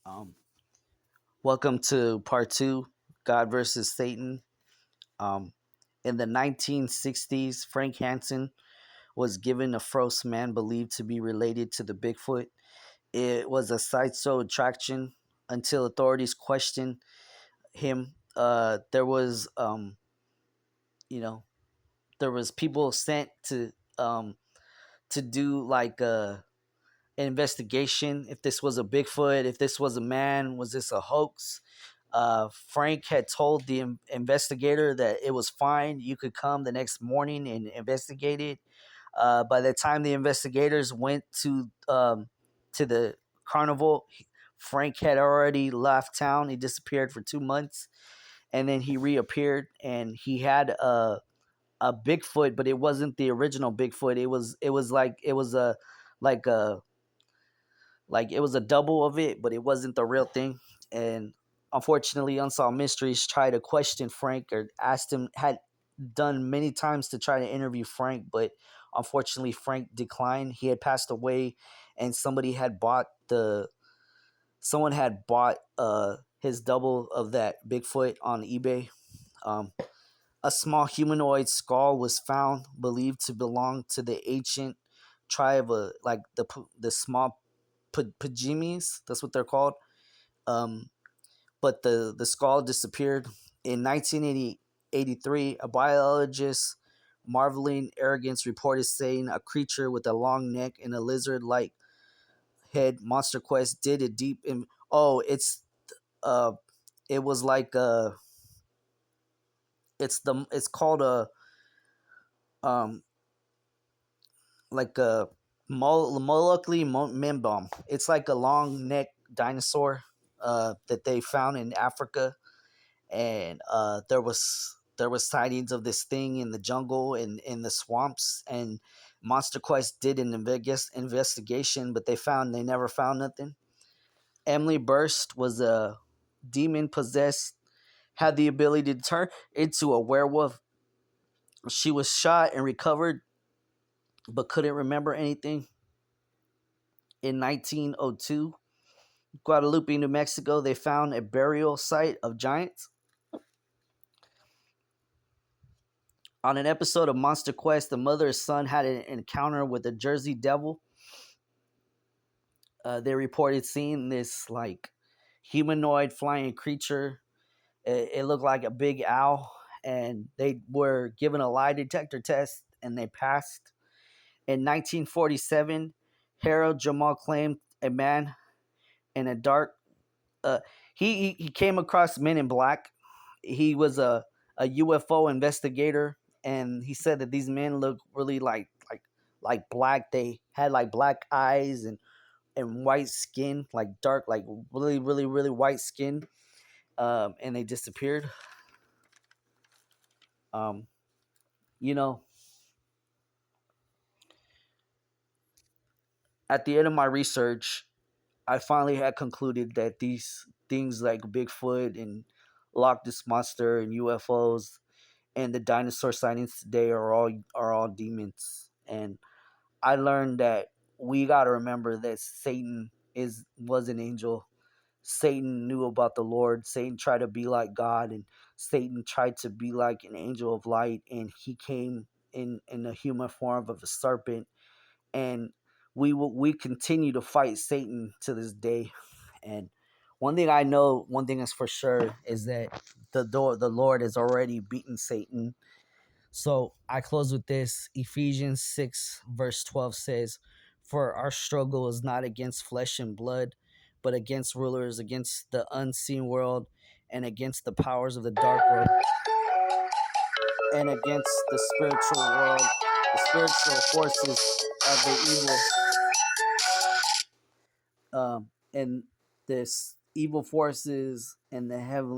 Um, Welcome to part two, God versus Satan. Um, in the 1960s, Frank Hansen was given a first man believed to be related to the Bigfoot. It was a sideshow attraction until authorities questioned him. There was, you know, there was people sent to do like an investigation if this was a Bigfoot, if this was a man, was this a hoax? Frank had told the investigator that it was fine. You could come the next morning and investigate it. By the time the investigators went to the carnival, Frank had already left town. He disappeared for 2 months, and then he reappeared, and he had a Bigfoot, but it wasn't the original Bigfoot. Like a like it was a double of it, but it wasn't the real thing. And unfortunately, Unsolved Mysteries tried to question Frank or asked him, had done many times to try to interview Frank, but unfortunately, Frank declined. He had passed away, and someone had bought his double of that Bigfoot on eBay. Um, a small humanoid skull was found, believed to belong to the ancient tribe of like the small Pajimis. That's what they're called. Um, but the skull disappeared in 1983. A biologist, marveling arrogance, reported saying a creature with a long neck and a lizard-like head. Monster Quest did a deep in. Oh, uh, it was like it's called a um like a Molokli Mimbom. It's like a long neck dinosaur that they found in Africa, and there was sightings of this thing in the jungle and in the swamps. And Monster Quest did an investigation, but they never found nothing. Emily Burst was a demon possessed, had the ability to turn into a werewolf. She was shot and recovered, but couldn't remember anything. In 1902, Guadalupe, New Mexico, they found a burial site of giants. On an episode of Monster Quest, the mother and son had an encounter with a Jersey Devil. They reported seeing this like humanoid flying creature. It looked like a big owl, and they were given a lie detector test, and they passed. In 1947, Harold Jamal claimed a man in a dark. Uh, he came across Men in Black. He was a UFO investigator, and he said that these men look really like black. They had like black eyes and white skin, like dark, like really really really white skin. And they disappeared. Um, you know, at the end of my research, I finally had concluded that these things like Bigfoot and Loch Ness Monster and UFOs and the dinosaur sightings today are all demons. And I learned that we got to remember that Satan was an angel. Satan knew about the Lord. Satan tried to be like God, and Satan tried to be like an angel of light, and he came in the human form of a serpent. And we continue to fight Satan to this day. And one thing is for sure, is that the Lord has already beaten Satan. So I close with this. Ephesians 6, verse 12 says, "For our struggle is not against flesh and blood, but against rulers, against the unseen world, and against the powers of the dark world, and against the spiritual world, the spiritual forces of the evil, and this evil forces in the heavenly